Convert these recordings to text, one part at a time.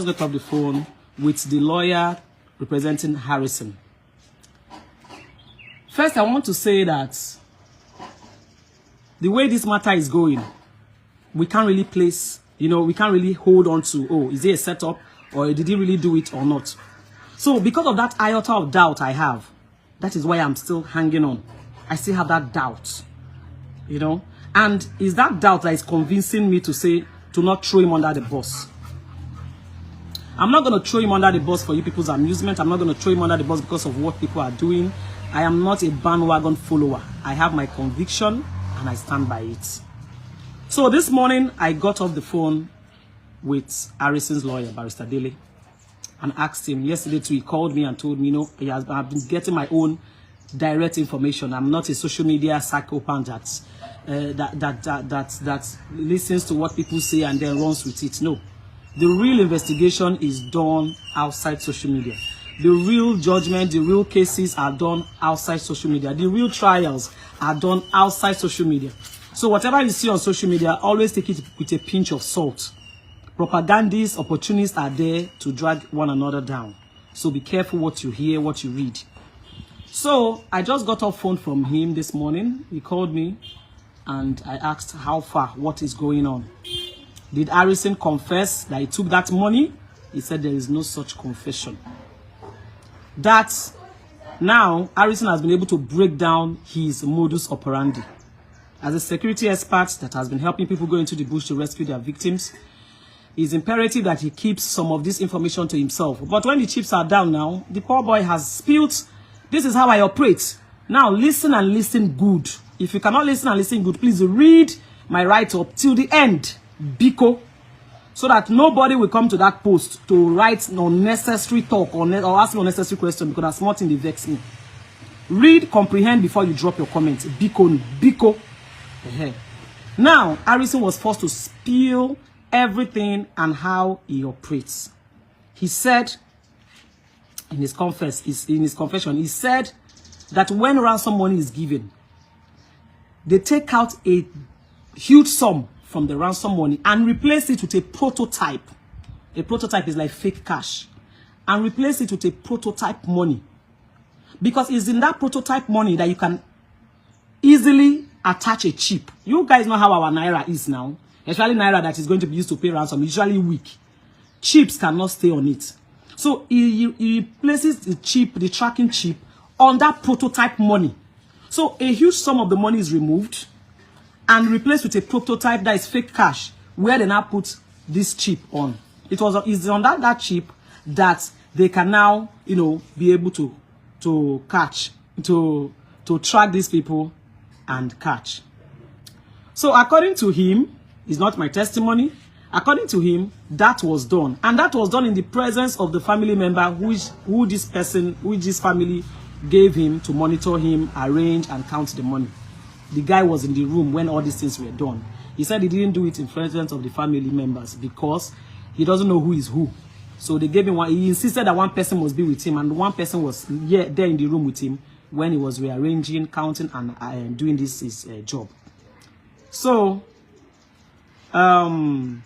got off the phone with the lawyer representing Harrison. First, I want to say that the way this matter is going, we can't really place, we can't really hold on to, oh, is it a setup or did he really do it or not? So because of that iota of doubt I have, that is why I'm still hanging on. I still have that doubt, and is that doubt that is convincing me to say, to not throw him under the bus. I'm not going to throw him under the bus for you people's amusement. I'm not going to throw him under the bus because of what people are doing. I am not a bandwagon follower. I have my conviction and I stand by it. So this morning, I got off the phone with Harrison's lawyer, Barrister Dele, and asked him. Yesterday too, he called me and told me, I've been getting my own direct information. I'm not a social media psychopath that listens to what people say and then runs with it. No. The real investigation is done outside social media. The real judgment, the real cases are done outside social media. The real trials are done outside social media. So whatever you see on social media, always take it with a pinch of salt. Propagandists, opportunists are there to drag one another down. So be careful what you hear, what you read. So I just got off phone from him this morning. He called me and I asked how far, what is going on. Did Harrison confess that he took that money? He said there is no such confession. That now Harrison has been able to break down his modus operandi. As a security expert that has been helping people go into the bush to rescue their victims, it's imperative that he keeps some of this information to himself. But when the chips are down now, the poor boy has spilled, this is how I operate. Now listen and listen good. If you cannot listen and listen good, please read my write-up till the end. Biko, so that nobody will come to that post to write unnecessary talk or ask me unnecessary question, because that's not in the vex me. Read, comprehend before you drop your comments. Biko. Now, Harrison was forced to spill everything and how he operates. He said in his confession, he said that when ransom money is given, they take out a huge sum from the ransom money and replace it with a prototype. A prototype is like fake cash. And replace it with a prototype money. Because it's in that prototype money that you can easily attach a chip. You guys know how our Naira is now. Especially Naira that is going to be used to pay ransom, usually weak. Chips cannot stay on it. So he places the chip, the tracking chip, on that prototype money. So a huge sum of the money is removed and replaced with a prototype that is fake cash, where they now put this chip on. It's on that chip that they can now, be able to catch, to track these people and catch. So according to him, it's not my testimony. According to him, that was done, and that was done in the presence of the family member who this family gave him to monitor him, arrange and count the money. The guy was in the room when all these things were done. He said he didn't do it in presence of the family members because he doesn't know who is who. So they gave him one. He insisted that one person must be with him, and one person was there in the room with him when he was rearranging, counting, and doing his job. So the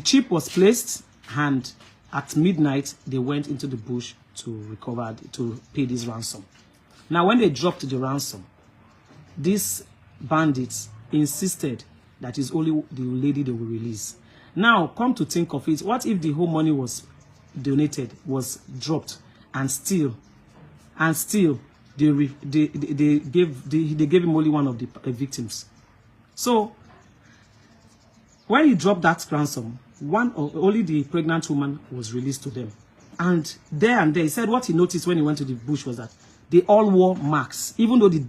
chip was placed, and at midnight they went into the bush to pay this ransom. Now, when they dropped the ransom, these bandits insisted that it's only the lady they will release. Now, come to think of it, what if the whole money was donated, was dropped, and still they gave him only one of the victims? So, when he dropped that ransom, only the pregnant woman was released to them. And there, he said what he noticed when he went to the bush was that they all wore masks, even though the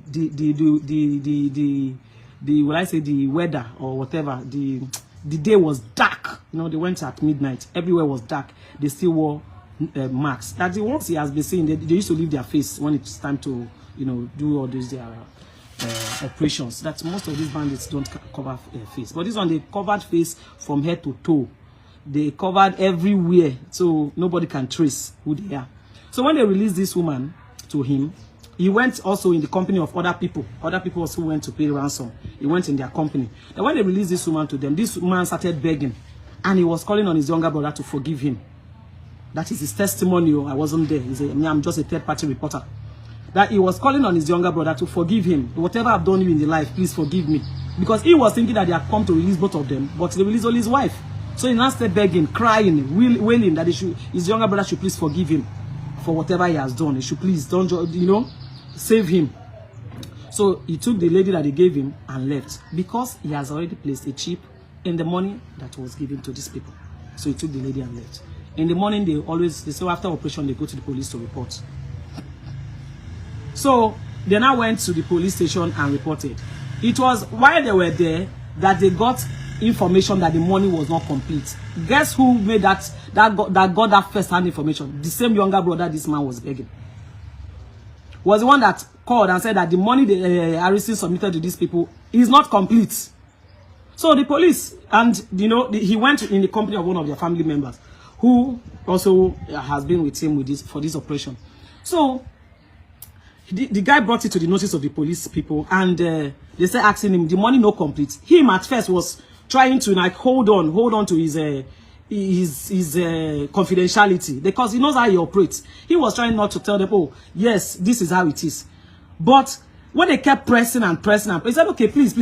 weather or whatever, the day was dark. They went at midnight. Everywhere was dark. They still wore masks. That's the ones he has been saying. They used to leave their face when it's time to, do all these operations. That most of these bandits don't cover face, but this one they covered face from head to toe. They covered everywhere, so nobody can trace who they are. So when they released this woman to him, he went also in the company of other people also went to pay ransom. He went in their company. And when they released this woman to them, this woman started begging And he was calling on his younger brother to forgive him. That is his testimony. I wasn't there. I'm just a third-party reporter. That he was calling on his younger brother to forgive him. Whatever I've done you in the life, please forgive me. Because he was thinking that they had come to release both of them, but they released only his wife. So he now started begging, crying, wailing that his younger brother should please forgive him for whatever he has done. He should please, don't, save him. So he took the lady that he gave him and left because he has already placed a chip in the money that was given to these people. So he took the lady and left. In the morning, they say after operation, they go to the police to report. So they now went to the police station and reported. It was while they were there that they got information that the money was not complete. Guess who made that got that first-hand information? The same younger brother this man was begging. Was the one that called and said that the money the Harrison submitted to these people is not complete. So the police, and he went in the company of one of their family members who also has been with him for this operation. So the guy brought it to the notice of the police people, and they started asking him, the money no complete. Him at first was trying to like hold on to his confidentiality, because he knows how he operates. He was trying not to tell them, oh yes, this is how it is. But when they kept pressing, he said, okay, please,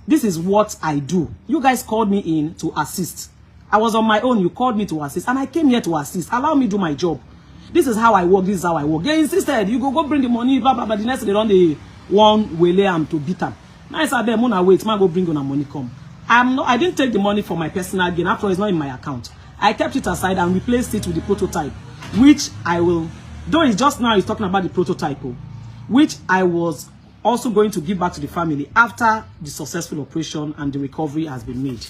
this is what I do. You guys called me in to assist. I was on my own. You called me to assist, and I came here to assist. Allow me to do my job. This is how I work. This is how I work. They insisted. You go bring the money, blah, blah, blah. The next day, they run the one Wele am to beat them. Now I said, Mona, wait, man, go bring on the money, come. I didn't take the money for my personal gain. After all, it's not in my account. I kept it aside and replaced it with the prototype, which I will, though it's just now he's talking about the prototype, which I was also going to give back to the family after the successful operation and the recovery has been made.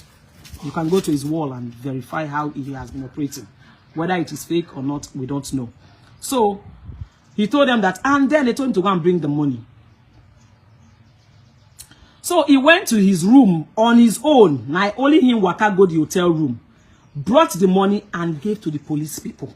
You can go to his wall and verify how he has been operating. Whether it is fake or not, we don't know. So he told them that, and then they told him to go and bring the money. So he went to his room on his own. Now only him waka go the hotel room, brought the money and gave to the police people.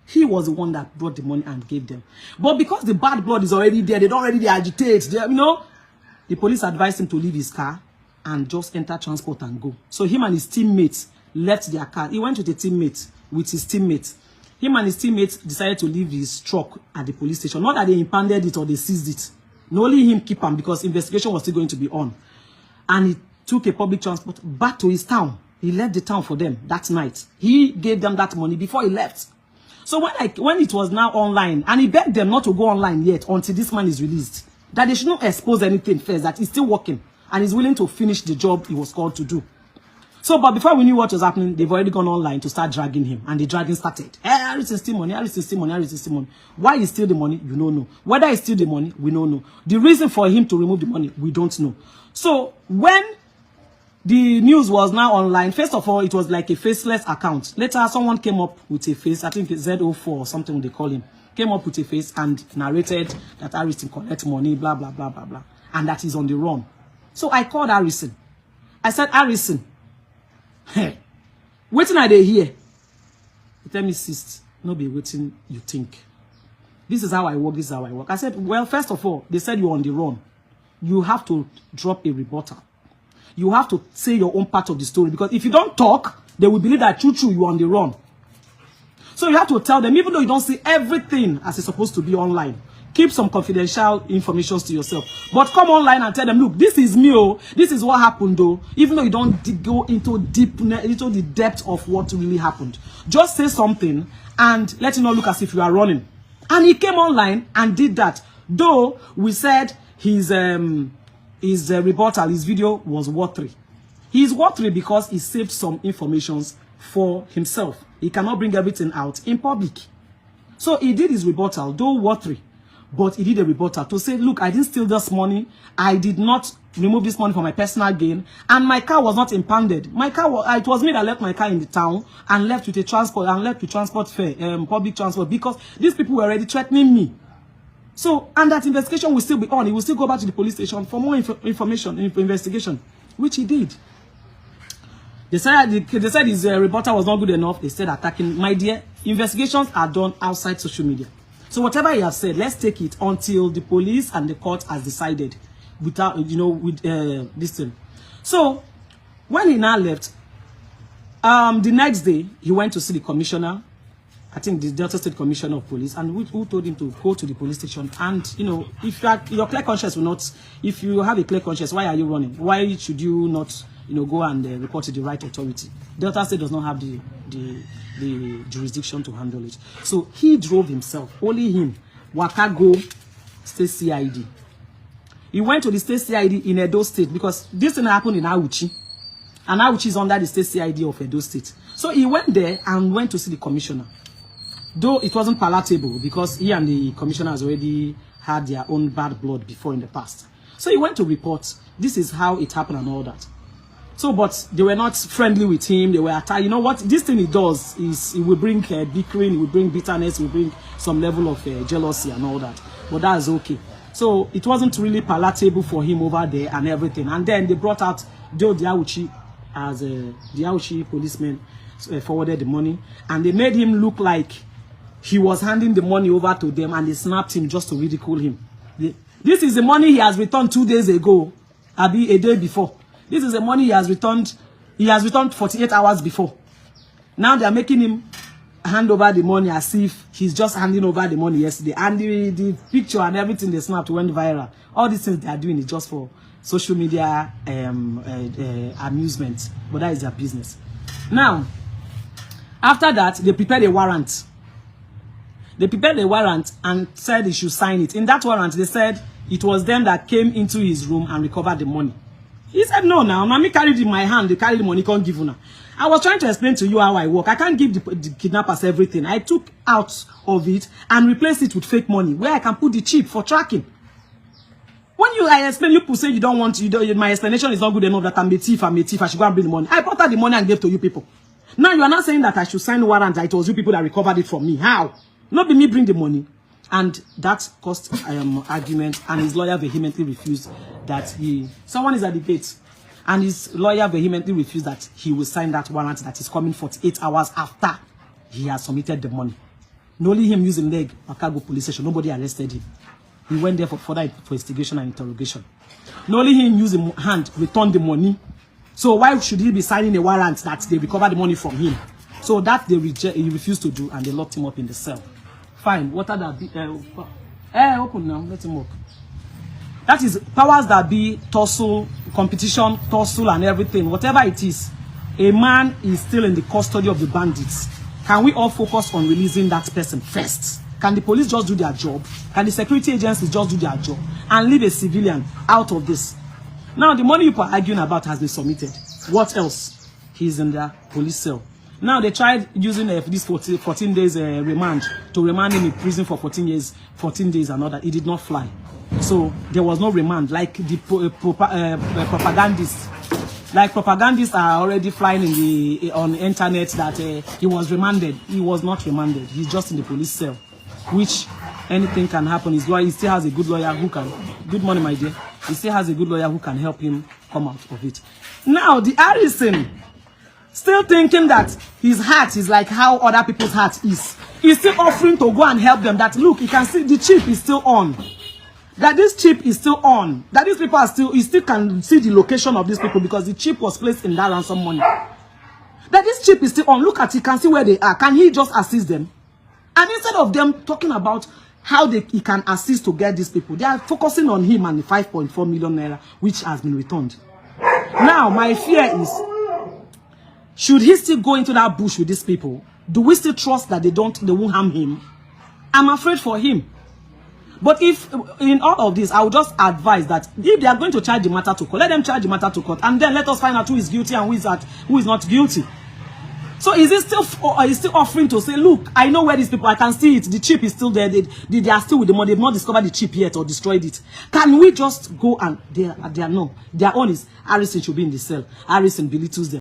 He was the one that brought the money and gave them. But because the bad blood is already there, they don't already agitate. The police advised him to leave his car and just enter transport and go. So him and his teammates left their car. He went with his teammates. Him and his teammates decided to leave his truck at the police station. Not that they impounded it or they seized it. No, only him keep him because investigation was still going to be on. And he took a public transport back to his town. He left the town for them that night. He gave them that money before he left. So when it was now online, and he begged them not to go online yet until this man is released, that they should not expose anything first, that he's still working and he's willing to finish the job he was called to do. So, but before we knew what was happening, they've already gone online to start dragging him, and the dragging started. Hey, Harris is stealing money, Harris is stealing money, Harris is stealing money. Why he steal the money, you don't know. Whether he steal the money, we don't know. The reason for him to remove the money, we don't know. So, when the news was now online, first of all, it was like a faceless account. Later, someone came up with a face, I think it's Z04 or something they call him, came up with a face and narrated that Harrison collect money, blah, blah, blah, blah, blah, and that he's on the run. So I called Harrison. I said, Harrison, hey, waiting are they here? He tell me, sis, no be waiting you think. This is how I work, this is how I work. I said, well, first of all, they said you're on the run. You have to drop a rebuttal. You have to say your own part of the story, because if you don't talk, they will believe that true, you're on the run. So you have to tell them, even though you don't see everything as it's supposed to be online, keep some confidential information to yourself. But come online and tell them, look, this is me, oh, this is what happened, though. Even though you don't go into the depth of what really happened. Just say something and let it not look as if you are running. And he came online and did that. Though we said his rebuttal, his video was watery. He's watery because he saved some informations for himself. He cannot bring everything out in public. So he did his rebuttal, though watery, but he did a rebuttal to say, look, I didn't steal this money. I did not remove this money for my personal gain. And my car was not impounded. My car was, it was me that left my car in the town and left with a transport and left with transport fare, public transport, because these people were already threatening me. So, and that investigation will still be on. He will still go back to the police station for more information, investigation, which he did. They said his rebuttal was not good enough. They said attacking. My dear, investigations are done outside social media. So whatever he has said, let's take it until the police and the court has decided without, with this thing. So when he now left, The next day, he went to see the commissioner, I think the Delta State Commissioner of Police, and who told him to go to the police station. And, you know, if your clear conscience will not, if you have a clear conscience, why are you running? Why should you not, you know, go and report to the right authority? Delta State does not have the jurisdiction to handle it. So he drove himself, only him, Waka go State CID. He went to the State CID in Edo State because this thing happened in Auchi. And Auchi is under the State CID of Edo State. So he went there and went to see the commissioner. Though it wasn't palatable because he and the commissioner has already had their own bad blood before in the past. So he went to report, this is how it happened and all that. So, but they were not friendly with him. They were attacked. You know what? This thing it does is it will bring bickering, it will bring bitterness, it will bring some level of jealousy and all that. But that's okay. So it wasn't really palatable for him over there and everything. And then they brought out Joe Diauchi as the Diauchi policeman forwarded the money. And they made him look like he was handing the money over to them, and they snapped him just to ridicule him. This is the money he has returned 2 days ago, Abi, a day before. This is the money he has returned 48 hours before. Now they are making him hand over the money as if he's just handing over the money yesterday. And the picture and everything they snapped went viral. All these things they are doing is just for social media amusement. But that is their business. Now, after that, they prepared a warrant. They prepared a warrant and said he should sign it. In that warrant, they said it was them that came into his room and recovered the money. He said, no, now, mommy carried it in my hand. They carried the money, can't give you now. I was trying to explain to you how I work. I can't give the kidnappers everything. I took out of it and replaced it with fake money where I can put the chip for tracking. When I explain, you people say you don't want, my explanation is not good enough that I'm a thief, I should go and bring the money. I brought out the money and gave to you people. Now you are not saying that I should sign a warrant that it was you people that recovered it from me. How? Not be me bring the money. And that caused argument, and his lawyer vehemently refused that someone is at the gate, and his lawyer vehemently refused that he will sign that warrant that is coming 48 hours after he has submitted the money. Not only him using leg, Akago police station, nobody arrested him. He went there for further investigation and interrogation. Not only him using hand, returned the money. So why should he be signing a warrant that they recover the money from him? So that he refused to do, and they locked him up in the cell. Fine. What are that? Open now. Let him walk. That is powers that be, tussle, competition, tussle, and everything. Whatever it is, a man is still in the custody of the bandits. Can we all focus on releasing that person first? Can the police just do their job? Can the security agencies just do their job and leave a civilian out of this? Now, the money you are arguing about has been submitted. What else? He's in the police cell. Now, they tried using this 14 days remand to remand him in prison for 14 days and all that. It did not fly. So, there was no remand. Like the propagandists. Like propagandists are already flying on the internet that he was remanded. He was not remanded. He's just in the police cell. Which anything can happen. His lawyer, he still has a good lawyer who can... Good morning, my dear. He still has a good lawyer who can help him come out of it. Now, the Harrison... still thinking that his heart is like how other people's heart is. He's still offering to go and help them. That look, you can see the chip is still on. That this chip is still on. That these people are still, he still can see the location of these people because the chip was placed in that ransom money. That this chip is still on. Look at it, you can see where they are. Can he just assist them? And instead of them talking about how he can assist to get these people, they are focusing on him and the 5.4 million naira which has been returned. Now, my fear is, should he still go into that bush with these people? Do we still trust that they won't harm him? I'm afraid for him. But if in all of this, I would just advise that if they are going to charge the matter to court, let them charge the matter to court, and then let us find out who is guilty and who is not guilty. So is he still offering to say, look, I know where these people, I can see it, the chip is still there, they are still with the money, they've not discovered the chip yet or destroyed it. Can we just go and their own is Harrison should be in the cell. Harrison belittles them.